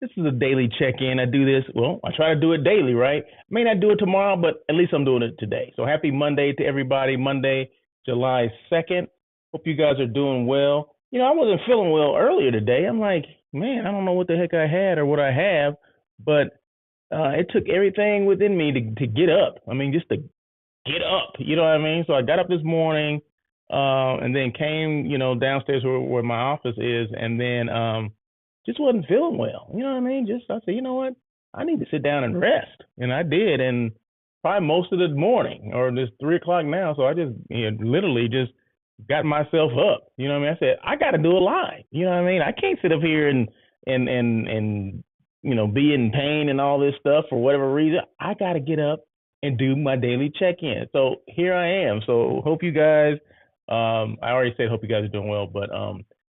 This is a daily check-in. I do this. Well, I try to do it daily, right? May not do it tomorrow, but at least I'm doing it today. So happy Monday to everybody. Monday, July 2nd. Hope you guys are doing well. I wasn't feeling well earlier today. I'm like, man, I don't know what the heck I had or what I have, but it took everything within me to get up. I mean, just to get up. You know what I mean? So I got up this morning, and then came, downstairs where my office is, and then just wasn't feeling well. You know what I mean? Just I said, you know what? I need to sit down and rest, and I did, and probably most of the morning, or it's 3 o'clock now. So I just literally just got myself up. You know what I mean? I said I got to do a live. You know what I mean? I can't sit up here and be in pain and all this stuff for whatever reason. I got to get up and do my daily check-in. So here I am. So hope you guys. I already said hope you guys are doing well, but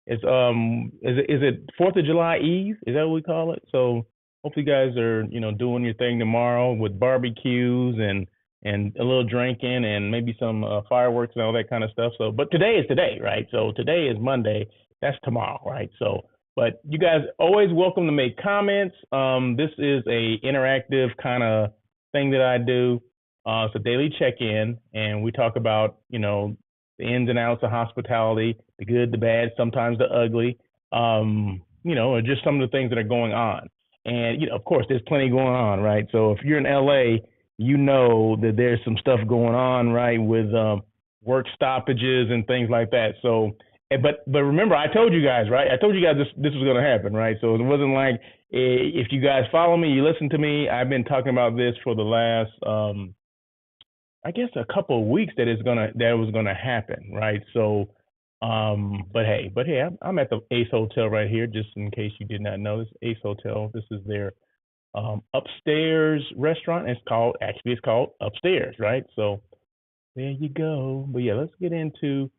it's is it 4th of July Eve? Is that what we call it? So hope you guys are doing your thing tomorrow with barbecues and a little drinking and maybe some fireworks and all that kind of stuff. So, but today is today, right? So today is Monday. That's tomorrow, right? So, but you guys always welcome to make comments. This is a interactive kind of thing that I do. It's a daily check-in, and we talk about the ins and outs of hospitality, the good, the bad, sometimes the ugly, or just some of the things that are going on. And of course, there's plenty going on, right? So if you're in LA, you know that there's some stuff going on, right, with work stoppages and things like that. So, but remember, I told you guys, right? I told you guys this was going to happen, right? So it wasn't like if you guys follow me, you listen to me. I've been talking about this for the last, I guess, a couple of weeks that it was gonna happen, right? So, but hey, I'm at the Ace Hotel right here, just in case you did not know. This Ace Hotel. This is their upstairs restaurant. It's called Upstairs, right? So there you go. But yeah, let's get into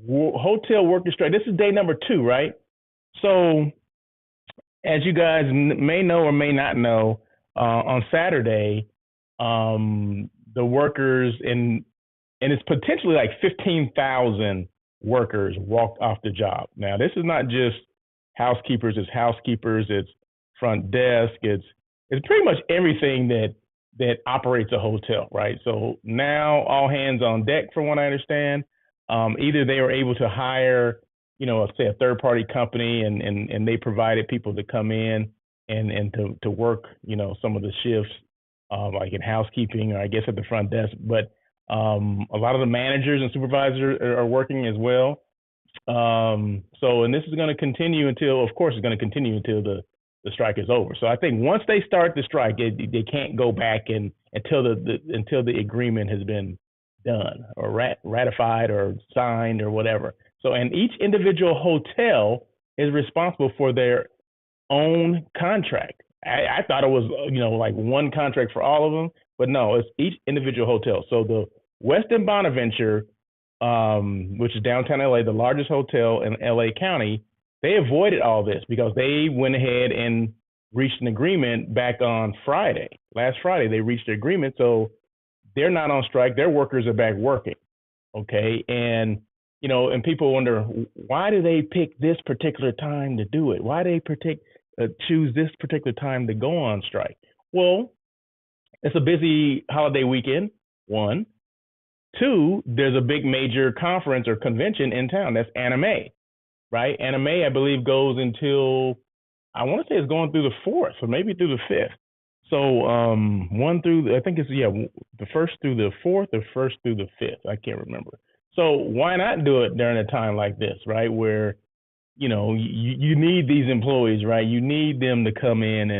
hotel worker strike. This is day number 2, right? So as you guys may know or may not know, on Saturday, the workers and it's potentially like 15,000 workers walked off the job. Now, this is not just housekeepers, it's front desk, it's pretty much everything that operates a hotel, right? So now all hands on deck, from what I understand. Either they were able to hire, say a third party company and they provided people to come in and to work, some of the shifts, like in housekeeping or I guess at the front desk. But a lot of the managers and supervisors are working as well. And this is going to continue until the strike is over. So I think once they start the strike, they can't go back until the agreement has been done or ratified or signed or whatever. So, and each individual hotel is responsible for their own contract. I thought it was, like one contract for all of them, but no, it's each individual hotel. So the Westin Bonaventure, which is downtown LA, the largest hotel in LA County, they avoided all this because they went ahead and reached an agreement back on Friday. Last Friday, they reached the agreement. So they're not on strike. Their workers are back working. Okay. And, and people wonder, why do they pick this particular time to do it? Why do they choose this particular time to go on strike? Well, it's a busy holiday weekend, 1. 2, there's a big major conference or convention in town. That's Anime, right? Anime, I believe, goes until, I want to say it's going through the 4th or maybe through the 5th. So 1 through, I think it's, the 1st through the 4th or 1st through the 5th. I can't remember. So why not do it during a time like this, right? Where, you need these employees, right? You need them to come in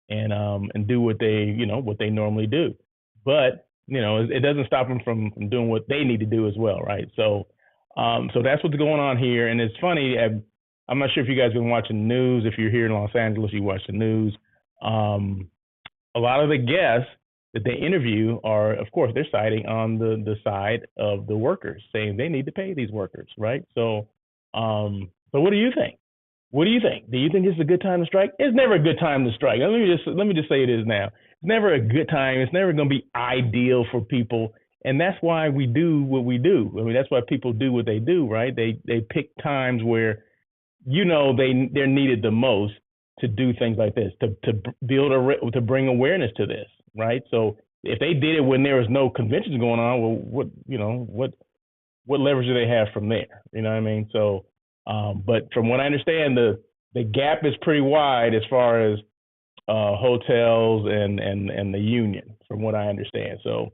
and do what they normally do. But, it doesn't stop them from doing what they need to do as well, right? So that's what's going on here. And it's funny, I'm not sure if you guys have been watching the news. If you're here in Los Angeles, you watch the news. A lot of the guests that they interview are, of course, they're siding on the side of the workers, saying they need to pay these workers, right? So what do you think? What do you think? Do you think it's a good time to strike? It's never a good time to strike. Let me just say it is now. It's never a good time. It's never going to be ideal for people, and that's why we do what we do. I mean, that's why people do what they do, right? They pick times where they're needed the most, to do things like this, to bring awareness to this, right? So if they did it when there was no conventions going on, well, what leverage do they have from there? You know what I mean? So, but from what I understand, the gap is pretty wide as far as hotels and the union, from what I understand. So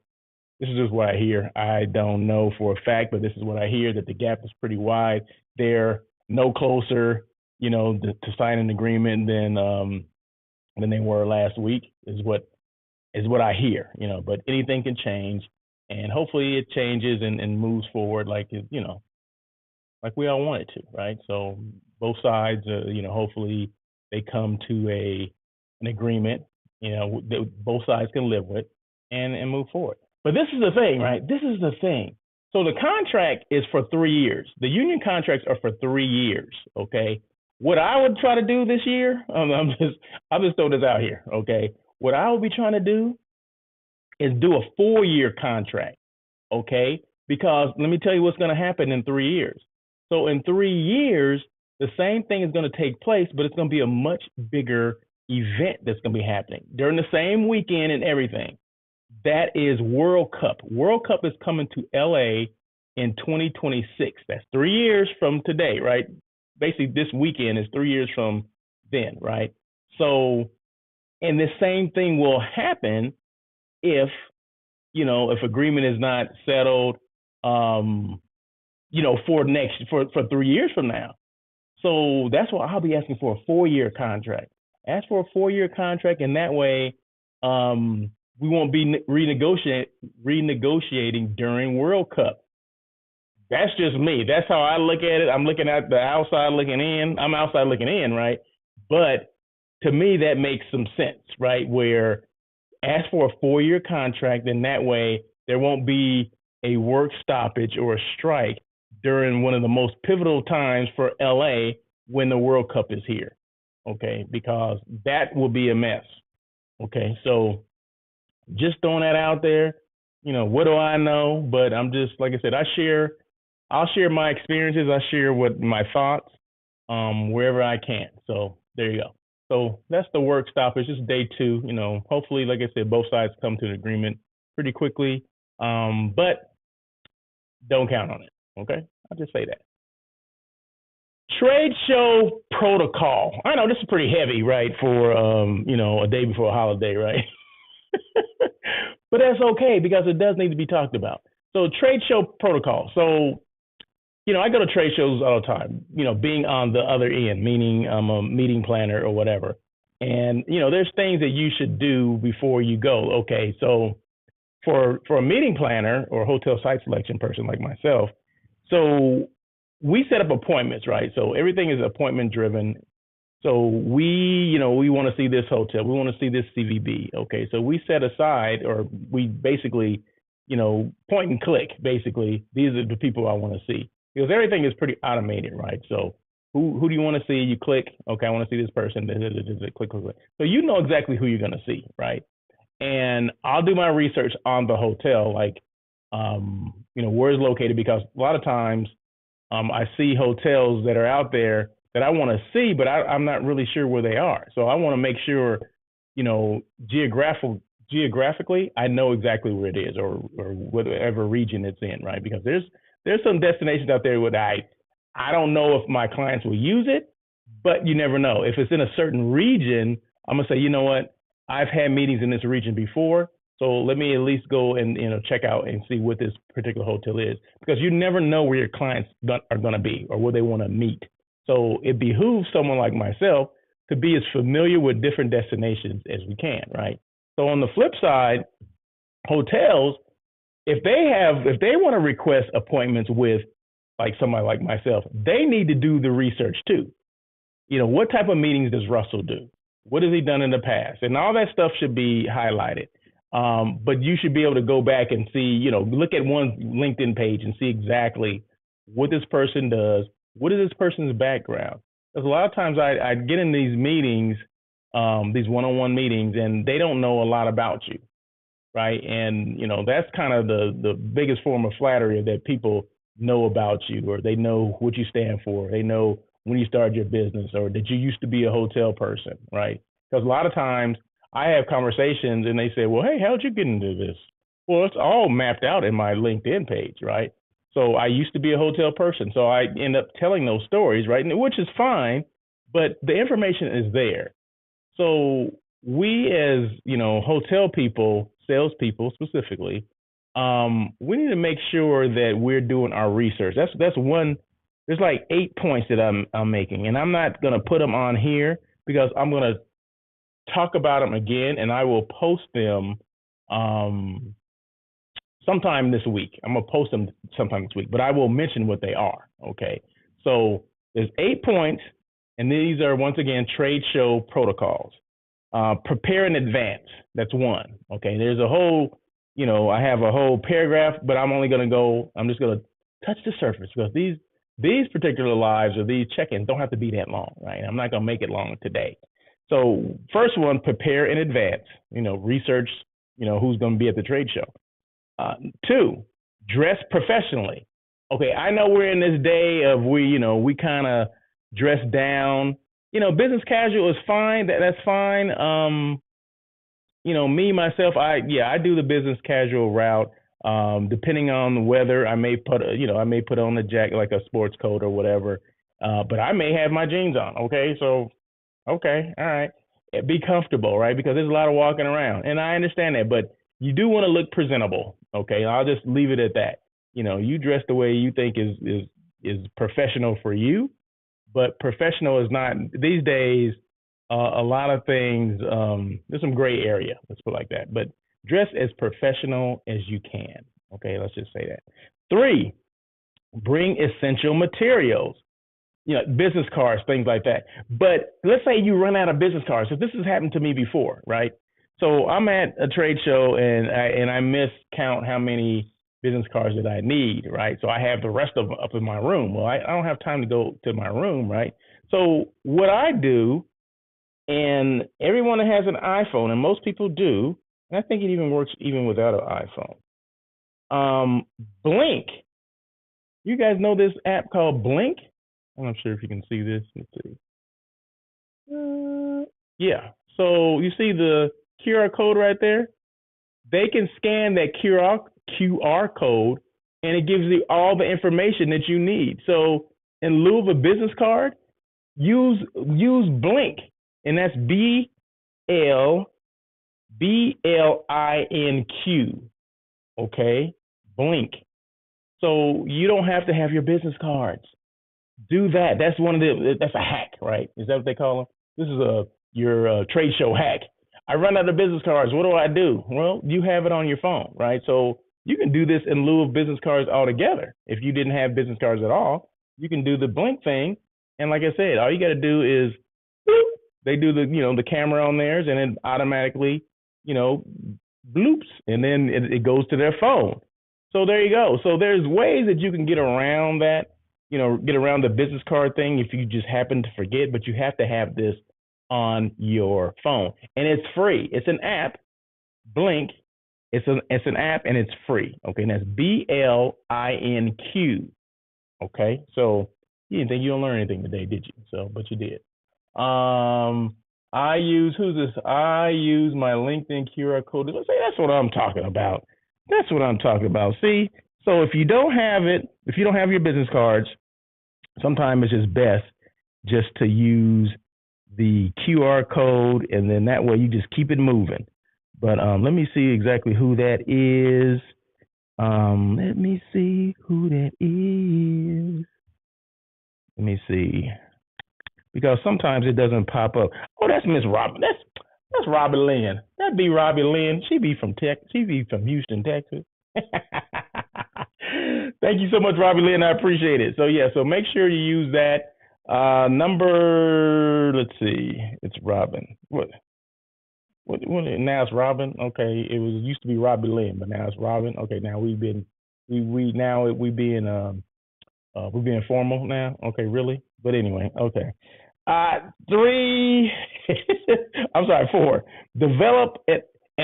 this is just what I hear. I don't know for a fact, but this is what I hear, that the gap is pretty wide. They're no closer, to sign an agreement than they were last week, is what I hear. But anything can change, and hopefully it changes and moves forward like like we all want it to, right? So both sides, hopefully they come to an agreement, that both sides can live with, and move forward. But this is the thing, right? This is the thing. So the contract is for 3 years. The union contracts are for 3 years. Okay. What I would try to do this year, I'll just throw this out here. Okay. What I will be trying to do is do a 4-year contract. Okay. Because let me tell you what's going to happen in 3 years. So in 3 years, the same thing is going to take place, but it's going to be a much bigger event that's going to be happening during the same weekend and everything. That is World Cup. World Cup is coming to LA in 2026. That's 3 years from today, right? Basically, this weekend is 3 years from then, right? So, and the same thing will happen if agreement is not settled, for 3 years from now. So that's why I'll be asking for a 4-year contract. Ask for a 4-year contract, and that way, we won't be renegotiating during World Cup. That's just me. That's how I look at it. I'm looking at the outside looking in. I'm outside looking in, right? But to me, that makes some sense, right? Where ask for a 4-year contract, and that way there won't be a work stoppage or a strike during one of the most pivotal times for LA when the World Cup is here, okay? Because that will be a mess, okay? So just throwing that out there, what do I know? But I'm just, like I said, I'll share my experiences. I share my thoughts, wherever I can. So there you go. So that's the work stoppage. It's day 2. Hopefully, like I said, both sides come to an agreement pretty quickly. But don't count on it. Okay, I'll just say that. Trade show protocol. I know this is pretty heavy, right? For a day before a holiday, right? But that's okay, because it does need to be talked about. So trade show protocol. So, I go to trade shows all the time, being on the other end, meaning I'm a meeting planner or whatever. And, there's things that you should do before you go. Okay. So for a meeting planner or hotel site selection person like myself, so we set up appointments, right? So everything is appointment driven. So we want to see this hotel. We want to see this CVB. Okay. So we set aside, or we basically, point and click, basically, these are the people I want to see, because everything is pretty automated, right? So who do you want to see? You click, okay, I want to see this person. Click. So you know exactly who you're going to see, right? And I'll do my research on the hotel, like, where it's located, because a lot of times I see hotels that are out there that I want to see, but I'm not really sure where they are. So I want to make sure, geographically, I know exactly where it is, or whatever region it's in, right? Because there's some destinations out there where I don't know if my clients will use it, but you never know. If it's in a certain region, I'm gonna say, you know what, I've had meetings in this region before, so let me at least go and check out and see what this particular hotel is, because you never know where your clients are going to be or where they want to meet. So it behooves someone like myself to be as familiar with different destinations as we can, right? So on the flip side, hotels, if they want to request appointments with like somebody like myself, they need to do the research too. What type of meetings does Russell do? What has he done in the past? And all that stuff should be highlighted. But you should be able to go back and see, look at one LinkedIn page and see exactly what this person does. What is this person's background? Because a lot of times I get in these meetings, these one-on-one meetings, and they don't know a lot about you, right? And, that's kind of the biggest form of flattery, that people know about you, or they know what you stand for. They know when you started your business, or did you used to be a hotel person, right? Because a lot of times I have conversations and they say, well, hey, how'd you get into this? Well, it's all mapped out in my LinkedIn page, right? So I used to be a hotel person. So I end up telling those stories, right? Which is fine, but the information is there. So we as, hotel people, salespeople specifically, we need to make sure that we're doing our research. That's one. There's like 8 points that I'm making, and I'm not gonna put them on here because I'm gonna talk about them again, and I will post them um, sometime this week. I'm gonna post them sometime this week, but I will mention what they are. Okay, so there's 8 points, and these are once again trade show protocols. Prepare in advance. That's one. Okay, there's a whole, I have a whole paragraph, but I'm just gonna touch the surface because these particular lives or these check-ins don't have to be that long, right? I'm not gonna make it long today. So first one, prepare in advance. Research, who's gonna be at the trade show. Two, dress professionally. Okay, I know we're in this day of we kind of dress down. Business casual is fine. That's fine. Me myself, I do the business casual route. Depending on the weather, I may put on a jacket like a sports coat or whatever. But I may have my jeans on. Okay, so okay, all right. Be comfortable, right? Because there's a lot of walking around, and I understand that. But you do want to look presentable. Okay, I'll just leave it at that. You dress the way you think is professional for you, but professional is not these days. A lot of things. There's some gray area. Let's put it like that. But dress as professional as you can. Okay, let's just say that. Three, bring essential materials. Business cards, things like that. But let's say you run out of business cards. So this has happened to me before, right? So I'm at a trade show and I miscount how many business cards that I need, right? So I have the rest of them up in my room. Well, I don't have time to go to my room, right? So what I do, and everyone that has an iPhone, and most people do, and I think it even works even without an iPhone. Blink. You guys know this app called Blink? I'm not sure if you can see this. Let's see. Yeah. So you see the QR code right there? They can scan that QR code, and it gives you all the information that you need. So in lieu of a business card, use Blink, and that's BLINQ. Okay, Blink. So you don't have to have your business cards. Do that. That's a hack, right? Is that what they call them? This is your trade show hack. I run out of business cards. What do I do? Well, you have it on your phone, right? So you can do this in lieu of business cards altogether. If you didn't have business cards at all, you can do the Blink thing. And like I said, all you got to do is boop, they do the camera on theirs, and it automatically bloops, and then it goes to their phone. So there you go. So there's ways that you can get around that. Get around the business card thing if you just happen to forget, but you have to have this on your phone. And it's free. It's an app, Blink. It's an app, and it's free. Okay, and that's BLINQ. Okay, so you didn't think you don't learn anything today, did you? So, but you did. I use my LinkedIn QR code. Let's say that's what I'm talking about. That's what I'm talking about. See, so if you don't have your business cards, sometimes it's just best just to use the QR code, and then that way you just keep it moving. But let me see exactly who that is. Let me see who that is. Let me see. Because sometimes it doesn't pop up. Oh, that's Miss Robin. That's Robbie Lynn. That'd be Robbie Lynn. She be from Houston, Texas. Thank you so much, Robbie Lynn. I appreciate it. So yeah, so make sure you use that number. Let's see, it's Robin. What? Now it's Robin. Okay, it used to be Robbie Lynn, but now it's Robin. Okay, now we're being formal now. Okay, really? But anyway, okay. Three. I'm sorry, four. Develop an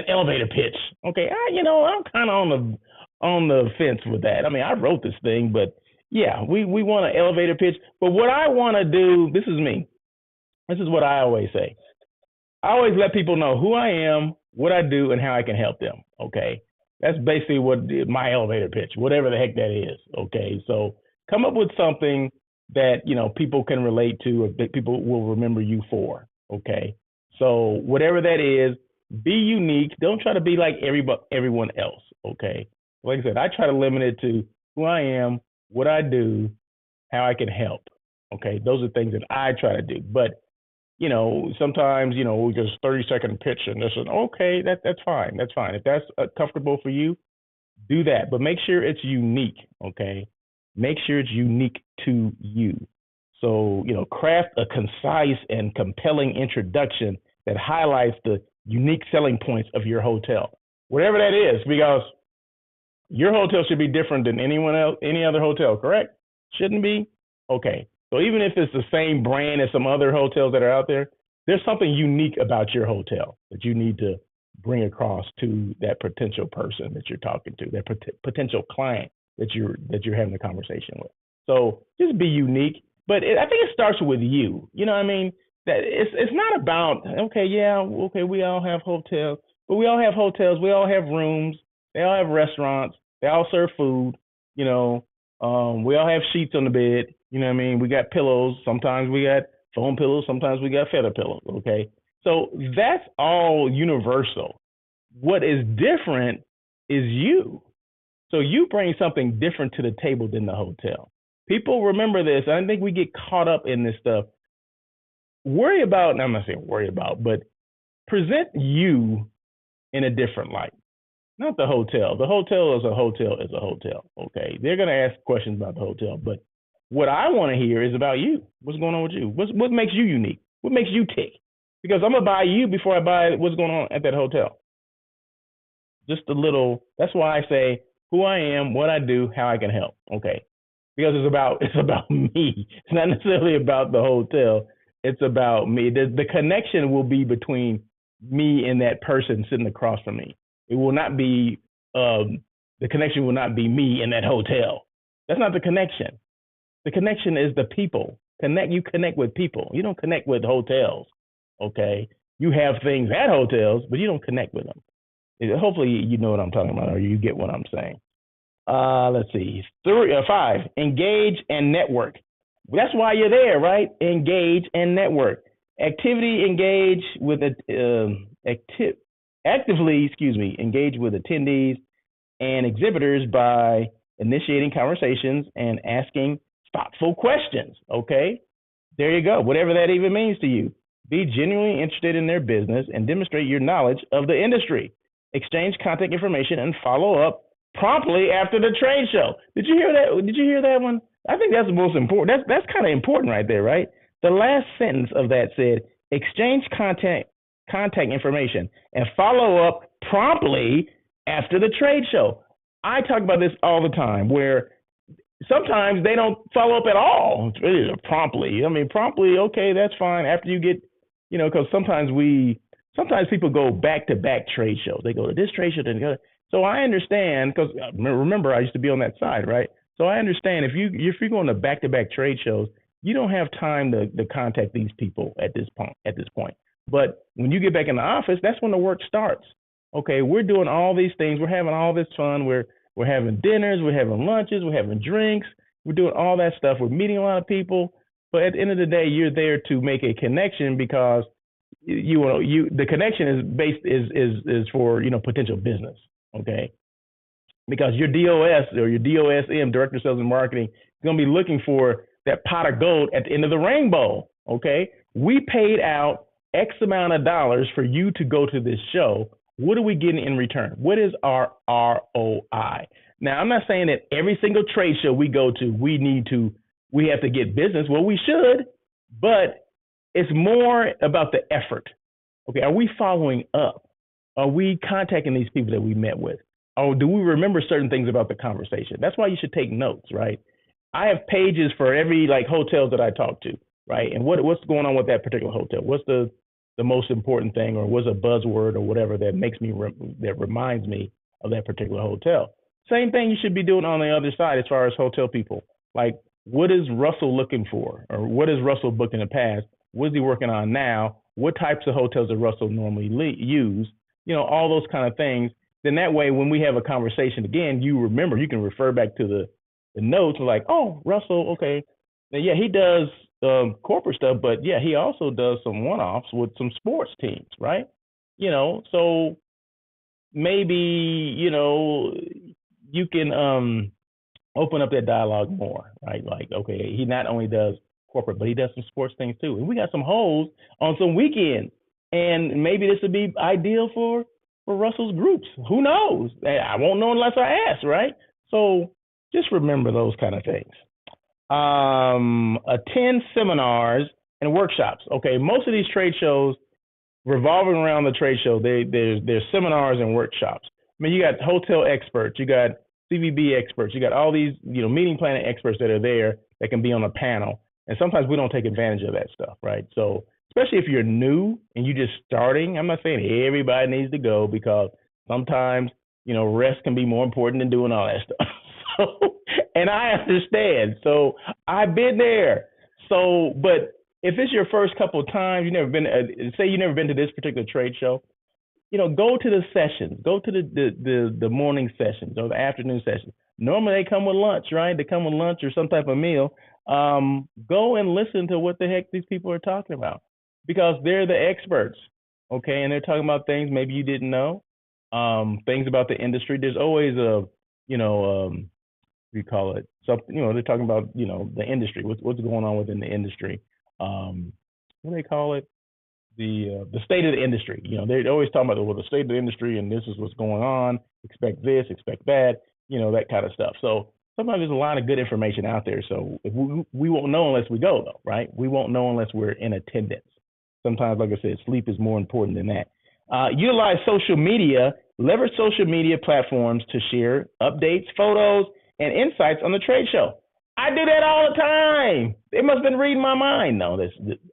elevator pitch. Okay, I'm kind of on the fence with that. I mean, I wrote this thing, but Yeah, we want an elevator pitch, but what I want to do, this is me. This is what I always say. I always let people know who I am, what I do, and how I can help them. Okay, that's basically what my elevator pitch, whatever the heck that is. Okay, so come up with something that people can relate to, or that people will remember you for. Okay, so whatever that is, be unique. Don't try to be like everyone else. Okay, like I said, I try to limit it to who I am, what I do, how I can help. Okay, those are things that I try to do, but sometimes, just 30-second pitch and this and okay, that's fine. That's fine. If that's comfortable for you, do that. But make sure it's unique, okay? Make sure it's unique to you. So, craft a concise and compelling introduction that highlights the unique selling points of your hotel. Whatever that is, because your hotel should be different than anyone else, any other hotel, correct? Shouldn't be? Okay. So even if it's the same brand as some other hotels that are out there, there's something unique about your hotel that you need to bring across to that potential person that you're talking to, that potential client that you're having a conversation with. So just be unique, but I think it starts with you. You know what I mean? That it's not about okay, yeah, okay, we all have hotels, but we all have hotels, we all have rooms, they all have restaurants. They all serve food. We all have sheets on the bed. You know what I mean? We got pillows. Sometimes we got foam pillows. Sometimes we got feather pillows. Okay. So that's all universal. What is different is you. So you bring something different to the table than the hotel. People remember this. I think we get caught up in this stuff. Worry about, and I'm not saying worry about, but present you in a different light. Not the hotel. The hotel is a hotel is a hotel. Okay. They're going to ask questions about the hotel. But what I want to hear is about you. What's going on with you? What makes you unique? What makes you tick? Because I'm going to buy you before I buy what's going on at that hotel. Just a little, that's why I say who I am, what I do, how I can help. Okay. Because it's about me. It's not necessarily about the hotel. It's about me. The connection will be between me and that person sitting across from me. It will not be the connection will not be me in that hotel. That's not the connection. The connection is the people. You connect with people. You don't connect with hotels. Okay. You have things at hotels, but you don't connect with them. Hopefully you know what I'm talking about, or you get what I'm saying. Let's see. 5. Engage and network. That's why you're there, right? Engage and network. Actively engage with actively, engage with attendees and exhibitors by initiating conversations and asking thoughtful questions. Okay, there you go. Whatever that even means to you. Be genuinely interested in their business and demonstrate your knowledge of the industry. Exchange contact information and follow up promptly after the trade show. Did you hear that? Did you hear that one? I think that's the most important. That's kind of important right there, right? The last sentence of that said, exchange contact information and follow up promptly after the trade show. I talk about this all the time where sometimes they don't follow up at all. It's really promptly. I mean, promptly, okay, that's fine. After you get, because sometimes people go back to back trade shows. They go to this trade show, then go. So I understand, because remember I used to be on that side, right? So I understand if you're going to back to back trade shows, you don't have time to contact these people at this point. But when you get back in the office, that's when the work starts. Okay, we're doing all these things. We're having all this fun. We're having dinners. We're having lunches. We're having drinks. We're doing all that stuff. We're meeting a lot of people. But at the end of the day, you're there to make a connection because the connection is for potential business. Okay, because your DOS or your DOSM, Director of Sales and Marketing, is going to be looking for that pot of gold at the end of the rainbow. Okay, we paid out X amount of dollars for you to go to this show. What are we getting in return? What is our ROI? Now, I'm not saying that every single trade show we go to, we have to get business. Well, we should, but it's more about the effort. Okay, are we following up? Are we contacting these people that we met with? Or do we remember certain things about the conversation? That's why you should take notes, right? I have pages for every hotels that I talk to, right? And what's going on with that particular hotel? What's the most important thing, or what's a buzzword or whatever that makes me that reminds me of that particular hotel? Same thing you should be doing on the other side as far as hotel people. Like, what is Russell looking for, or what has Russell booked in the past? What is he working on now? What types of hotels does Russell normally use? All those kind of things. Then that way, when we have a conversation again, you remember, you can refer back to the notes, like, oh, Russell, okay, now, yeah, he does corporate stuff, but yeah, he also does some one-offs with some sports teams, right? So maybe you can open up that dialogue more, right? Like, okay, he not only does corporate, but he does some sports things too. And we got some holes on some weekends, and maybe this would be ideal for Russell's groups. Who knows? I won't know unless I ask, right? So just remember those kind of things. Attend seminars and workshops. Okay, most of these trade shows revolving around the trade show, there's seminars and workshops. I mean, you got hotel experts, you got CVB experts, you got all these, meeting planning experts that are there that can be on a panel. And sometimes we don't take advantage of that stuff, right? So especially if you're new and you're just starting, I'm not saying everybody needs to go, because sometimes, rest can be more important than doing all that stuff. So, and I understand. So I've been there. So, but if it's your first couple of times, you've never been, say you've never been to this particular trade show, go to the sessions, go to the morning sessions or the afternoon sessions. Normally they come with lunch, right? They come with lunch or some type of meal. Go and listen to what the heck these people are talking about, because they're the experts, okay? And they're talking about things maybe you didn't know, things about the industry. There's always we call it something, they're talking about, the industry, what's going on within the industry. What do they call it? The state of the industry. They're always talking about, well, the state of the industry, and this is what's going on. Expect this, expect that, that kind of stuff. So sometimes there's a lot of good information out there. So if we won't know unless we go, though, right? We won't know unless we're in attendance. Sometimes, like I said, sleep is more important than that. Utilize social media, leverage social media platforms to share updates, photos, and insights on the trade show. I do that all the time. They must have been reading my mind. No,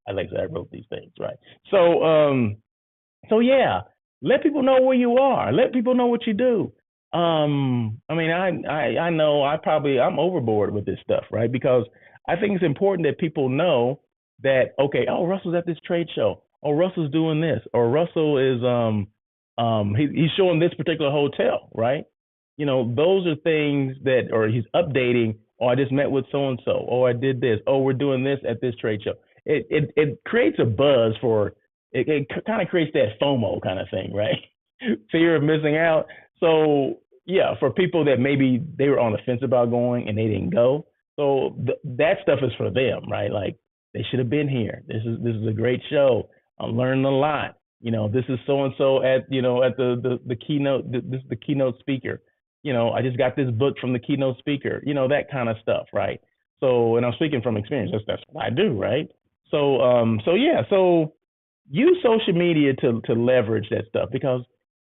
I wrote these things, right? So yeah, let people know where you are. Let people know what you do. I mean, I know I'm overboard with this stuff, right? Because I think it's important that people know that, okay, oh, Russell's at this trade show. Oh, Russell's doing this, or Russell is he's showing this particular hotel, right? Those are things that, or he's updating. Oh, I just met with so and so. Oh, I did this. Oh, we're doing this at this trade show. It creates a buzz it kind of creates that FOMO kind of thing, right? Fear of missing out. So yeah, for people that maybe they were on the fence about going and they didn't go, so that stuff is for them, right? Like, they should have been here. This is a great show. I'm learning a lot. This is so and so at the keynote. This is the keynote speaker. I just got this book from the keynote speaker. That kind of stuff, right? So, and I'm speaking from experience. That's what I do, right? So yeah. So use social media to leverage that stuff,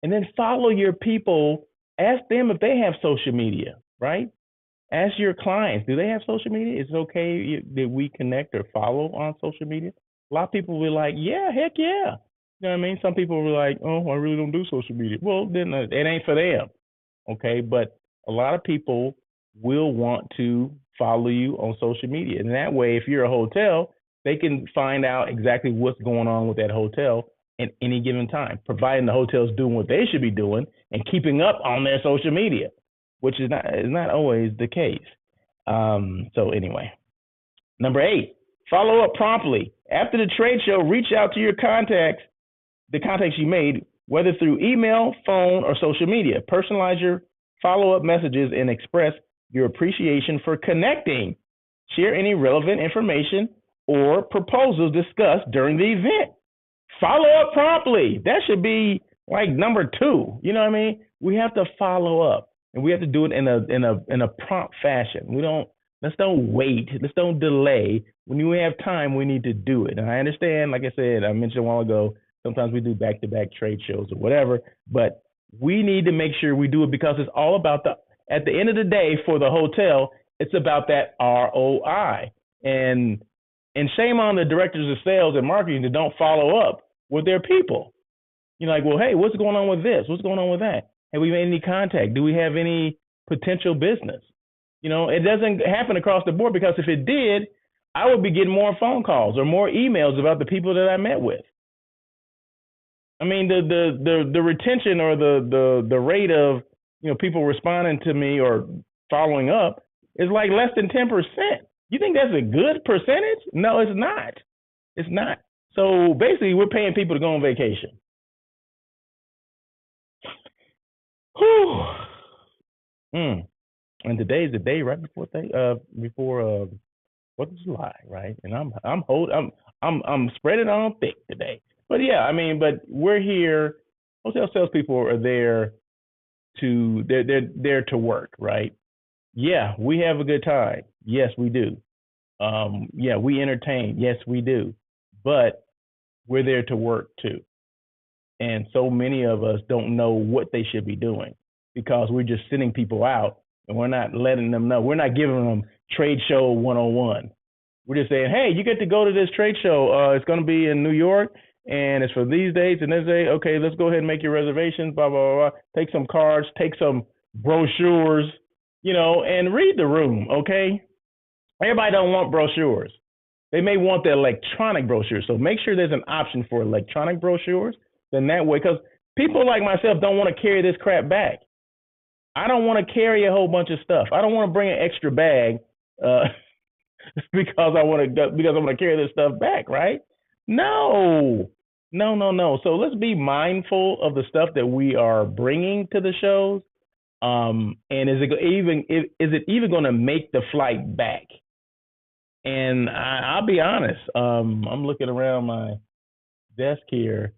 and then follow your people. Ask them if they have social media, right? Ask your clients, do they have social media? Is it okay that we connect or follow on social media? A lot of people will be like, yeah, heck yeah. You know what I mean? Some people will be like, oh, I really don't do social media. Well, then it ain't for them, okay? But a lot of people will want to follow you on social media. And that way, if you're a hotel, they can find out exactly what's going on with that hotel at any given time, providing the hotel's doing what they should be doing and keeping up on their social media, which is not always the case. So anyway, number 8, follow up promptly. After the trade show, reach out to your contacts, the contacts you made, whether through email, phone, or social media. Personalize your follow-up messages and express your appreciation for connecting. Share any relevant information or proposals discussed during the event. Follow up promptly. That should be like number 2. You know what I mean? We have to follow up. And we have to do it in a prompt fashion. Let's don't wait. Let's don't delay. When we have time, we need to do it. And I understand, like I said, I mentioned a while ago, sometimes we do back-to-back trade shows or whatever, but we need to make sure we do it, because it's all about at the end of the day, for the hotel, it's about that ROI. And shame on the directors of sales and marketing that don't follow up with their people. Like, well, hey, what's going on with this? What's going on with that? Have we made any contact? Do we have any potential business? It doesn't happen across the board, because if it did, I would be getting more phone calls or more emails about the people that I met with. I mean, the retention, or the rate of people responding to me or following up is like less than 10%. You think that's a good percentage? No, it's not. It's not. So basically, we're paying people to go on vacation. Whew. And today's the day right before 4th of July, right? And I'm spreading on thick today. But yeah, I mean, but we're here. Hotel salespeople are there they're there to work, right? Yeah, we have a good time. Yes, we do. Yeah, we entertain. Yes, we do. But we're there to work too. And so many of us don't know what they should be doing, because we're just sending people out and we're not letting them know. We're not giving them trade show 101. We're just saying, hey, you get to go to this trade show. It's going to be in New York, and it's for these dates and this day. Okay, let's go ahead and make your reservations, blah, blah, blah, blah. Take some cards, take some brochures, and read the room, okay? Everybody don't want brochures. They may want the electronic brochures. So make sure there's an option for electronic brochures. Then that way, because people like myself don't want to carry this crap back. I don't want to carry a whole bunch of stuff. I don't want to bring an extra bag because I want to carry this stuff back, right? No. So let's be mindful of the stuff that we are bringing to the shows. And is it even going to make the flight back? And I'll be honest. I'm looking around my desk here.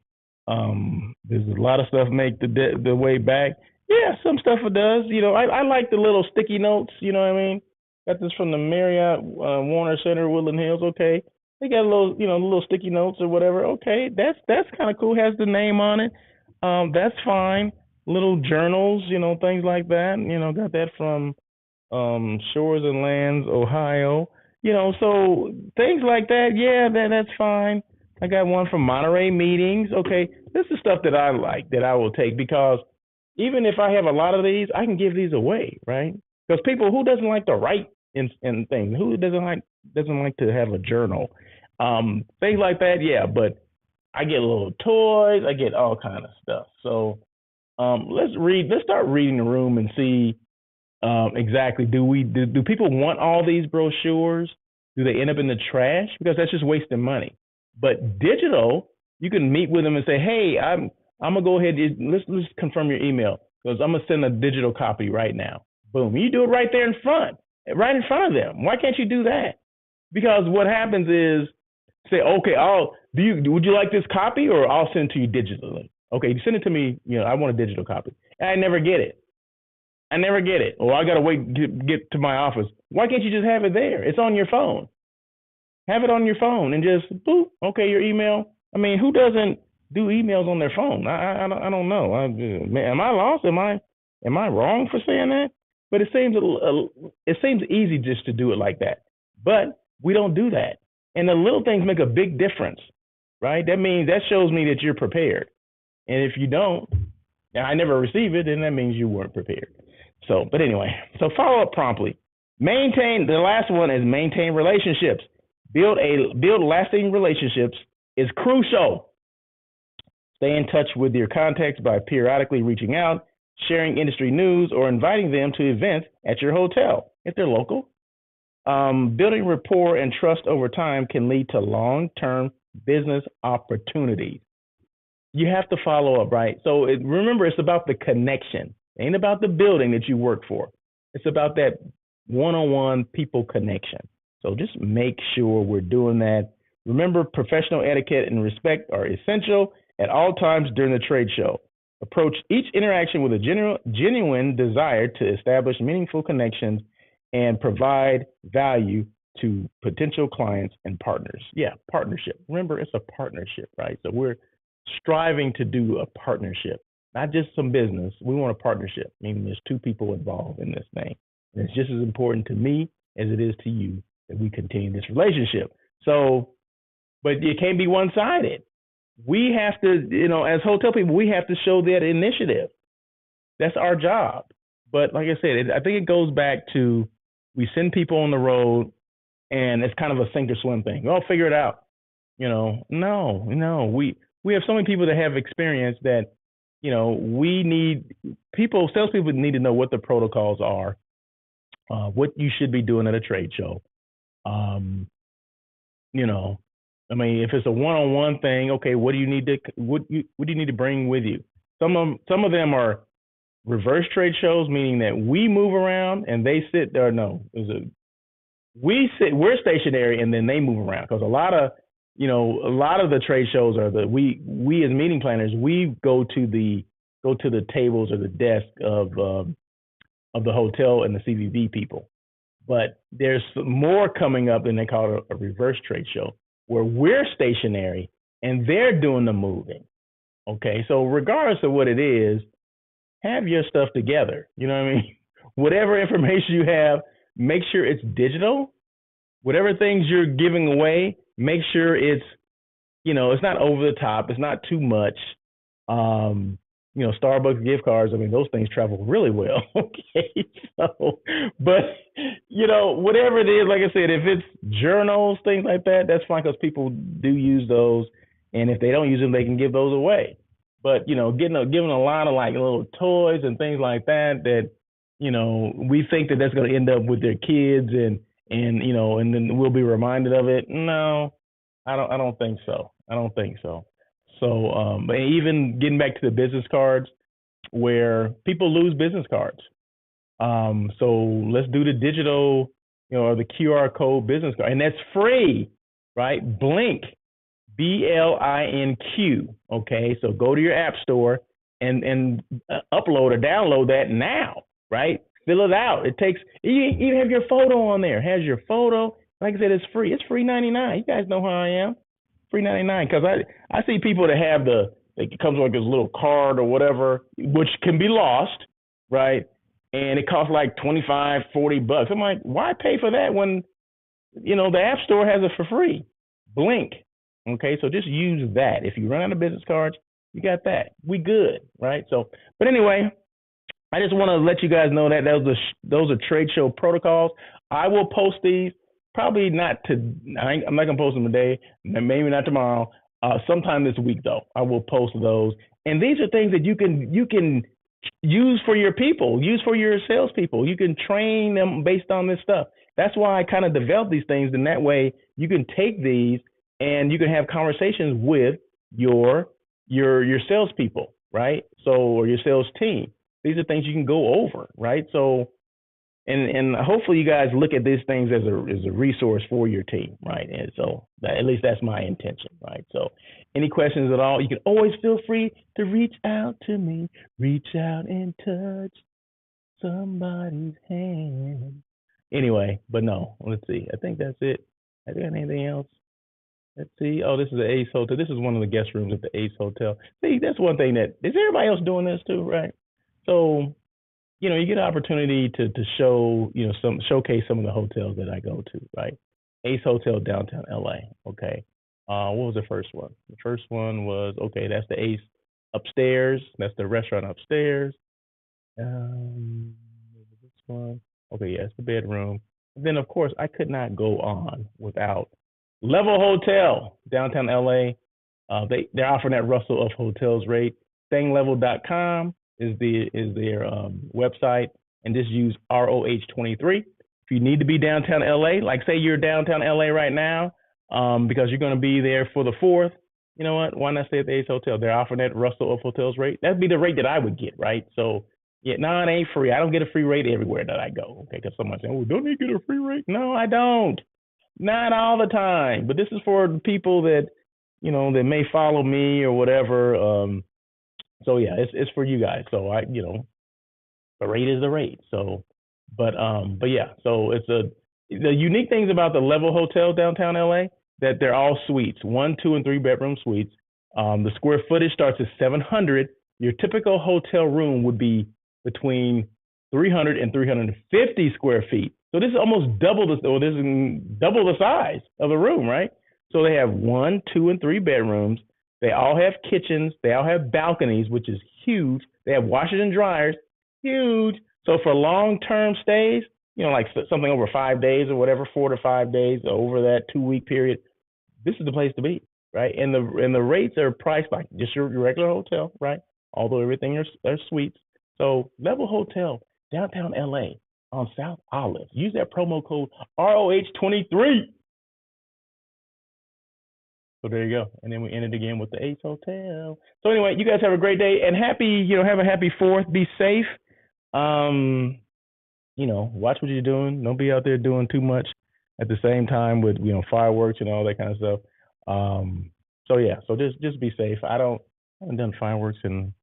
There's a lot of stuff make the way back. Yeah, some stuff it does. I like the little sticky notes. You know what I mean? Got this from the Marriott Warner Center, Woodland Hills. Okay, they got a little, little sticky notes or whatever. Okay, that's kind of cool. Has the name on it. That's fine. Little journals, things like that. Got that from Shores and Lands, Ohio. So things like that. Yeah, that's fine. I got one from Monterey Meetings. Okay, this is stuff that I like, that I will take, because even if I have a lot of these, I can give these away, right? Because who doesn't like to write in things? Who doesn't like to have a journal? Things like that, yeah. But I get little toys. I get all kind of stuff. So let's start reading the room and see exactly, do people want all these brochures? Do they end up in the trash? Because that's just wasting money. But digital, you can meet with them and say, hey, I'm gonna go ahead. Let's confirm your email, because I'm gonna send a digital copy right now. Boom. You do it right there in front of them. Why can't you do that? Because what happens is, say, okay, would you like this copy, or I'll send it to you digitally? Okay, you send it to me. I want a digital copy. And I never get it. Or I gotta wait to get to my office. Why can't you just have it there? It's on your phone. Have it on your phone and just boop. Okay, your email. I mean, who doesn't do emails on their phone? I don't know. Am I lost? Am I wrong for saying that? But it seems easy just to do it like that. But we don't do that. And the little things make a big difference, right? That shows me that you're prepared. And if you don't, and I never receive it, then that means you weren't prepared. So, but anyway, so follow up promptly. The last one is maintain relationships. Build lasting relationships is crucial. Stay in touch with your contacts by periodically reaching out, sharing industry news, or inviting them to events at your hotel if they're local. Building rapport and trust over time can lead to long-term business opportunities. You have to follow up, right? So remember, it's about the connection. It ain't about the building that you work for. It's about that one-on-one people connection. So just make sure we're doing that. Remember, professional etiquette and respect are essential at all times during the trade show. Approach each interaction with a genuine desire to establish meaningful connections and provide value to potential clients and partners. Yeah, partnership. Remember, it's a partnership, right? So we're striving to do a partnership, not just some business. We want a partnership, meaning there's two people involved in this thing. And it's just as important to me as it is to you that we continue this relationship. So, but it can't be one-sided. We have to, as hotel people, we have to show that initiative. That's our job. But like I said, I think it goes back to we send people on the road, and it's kind of a sink or swim thing. We'll figure it out. No, we have so many people that have experience that, we need people, salespeople need to know what the protocols are, what you should be doing at a trade show. Um, you know, I mean, if it's a one-on-one thing, okay, what do you need to bring with you? Some of them are reverse trade shows, meaning that we move around and they sit there. No, we're stationary and then they move around, because a lot of the trade shows are we as meeting planners, we go to the tables or the desk of the hotel and the CVV people. But there's more coming up, than they call it a reverse trade show, where we're stationary and they're doing the moving. Okay, so regardless of what it is, have your stuff together. You know what I mean? Whatever information you have, make sure it's digital. Whatever things you're giving away, make sure it's not over the top. It's not too much. Starbucks gift cards, I mean, those things travel really well. Okay. So, but, whatever it is, like I said, if it's journals, things like that, that's fine, because people do use those. And if they don't use them, they can give those away. But, giving a lot of like little toys and things like that, we think that that's going to end up with their kids, and then we'll be reminded of it. No, I don't think so. I don't think so. So, but even getting back to the business cards, where people lose business cards. So let's do the digital, or the QR code business card, and that's free, right? Blink, BLINQ. Okay, so go to your app store and upload or download that now, right? Fill it out. You even have your photo on there. It has your photo. Like I said, it's free. It's free 99. You guys know how I am. Free 99. Because I see people that have it comes with like this little card or whatever, which can be lost, right? And it costs like $25-$40. I'm like, why pay for that when, the App Store has it for free? Blink. Okay, so just use that. If you run out of business cards, you got that. We good, right? So, but anyway, I just want to let you guys know that those are trade show protocols. I will post these, probably not I'm not gonna post them today, maybe not tomorrow. Sometime this week though, I will post those. And these are things that you can use for your people, use for your salespeople. You can train them based on this stuff. That's why I kind of developed these things, and that way you can take these and you can have conversations with your salespeople, right? So, or your sales team. These are things you can go over, right? So, and hopefully you guys look at these things as a resource for your team, right? And so at least that's my intention, right? So any questions at all, you can always feel free to reach out to me. Reach out and touch somebody's hand. Anyway, but no, let's see. I think that's it. Have you got anything else? Let's see. Oh, this is the Ace Hotel. This is one of the guest rooms at the Ace Hotel. See, that's one thing is everybody else doing this too, right? So, you get an opportunity to show, showcase some of the hotels that I go to, right? Ace Hotel, downtown LA. Okay. What was the first one? The first one was, okay, that's the Ace upstairs. That's the restaurant upstairs. This one. Okay, yeah, it's the bedroom. And then, of course, I could not go on without Level Hotel, downtown LA. They're offering that Russell of Hotels rate. Stayinglevel.com is their website, and just use ROH23. If you need to be downtown LA, like say you're downtown LA right now, because you're going to be there for the 4th, you know what? Why not stay at the Ace Hotel? They're offering that Russell of Hotels rate. That'd be the rate that I would get, right? So, yeah, no, it ain't free. I don't get a free rate everywhere that I go, okay? Because someone's saying, oh, don't you get a free rate? No, I don't. Not all the time. But this is for the people that, that may follow me or whatever. So yeah, it's for you guys. So the rate is the rate. So, but yeah, so the unique things about the Level Hotel downtown LA, that they're all suites, 1, 2, and 3 bedroom suites. The square footage starts at 700. Your typical hotel room would be between 300 and 350 square feet. So this is almost double the size of the room, right? So they have 1, 2, and 3 bedrooms. They all have kitchens. They all have balconies, which is huge. They have washers and dryers, huge. So for long-term stays, like something over 5 days or whatever, 4 to 5 days over that 2 week period, this is the place to be, right? And the rates are priced like just your regular hotel, right? Although everything are suites. So Level Hotel, downtown LA on South Olive. Use that promo code ROH23. So there you go. And then we ended again with the Ace Hotel. So anyway, you guys have a great day and have a happy 4th. Be safe. Watch what you're doing. Don't be out there doing too much at the same time with, fireworks and all that kind of stuff. So just be safe. I haven't done fireworks in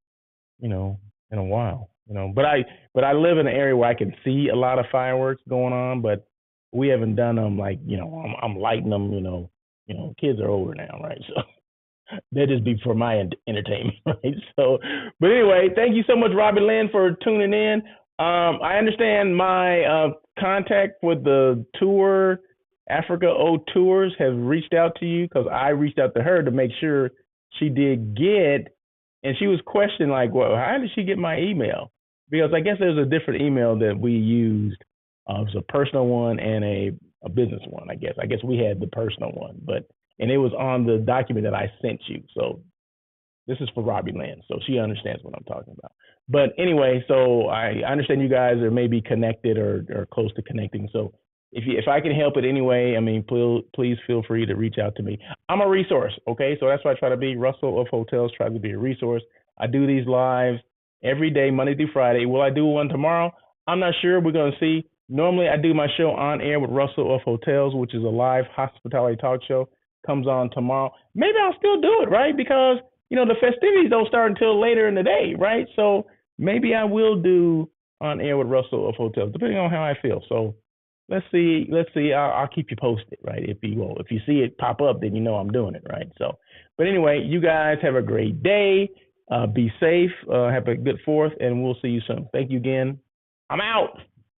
a while, but I live in an area where I can see a lot of fireworks going on, but we haven't done them like, I'm lighting them, kids are older now, right? So that just be for my entertainment, right? So, but anyway, thank you so much, Robbie Lynn, for tuning in. I understand my contact with the tour, Africa O Tours, have reached out to you because I reached out to her to make sure she did get, and she was questioning like, well, how did she get my email? Because I guess there's a different email that we used. It's a personal one and a business one, I guess. I guess we had the personal one, and it was on the document that I sent you. So this is for Robbie Lynn, so she understands what I'm talking about. But anyway, so I understand you guys are maybe connected or close to connecting. So if I can help it anyway, please feel free to reach out to me. I'm a resource, okay? So that's what I try to be. Russell of Hotels tries to be a resource. I do these lives every day, Monday through Friday. Will I do one tomorrow? I'm not sure. We're going to see. Normally, I do my show on air with Russell of Hotels, which is a live hospitality talk show. Comes on tomorrow. Maybe I'll still do it, right? Because the festivities don't start until later in the day, right? So maybe I will do on air with Russell of Hotels, depending on how I feel. So let's see. I'll keep you posted, right? If you see it pop up, then I'm doing it, right? So, but anyway, you guys have a great day. Be safe. Have a good 4th, and we'll see you soon. Thank you again. I'm out.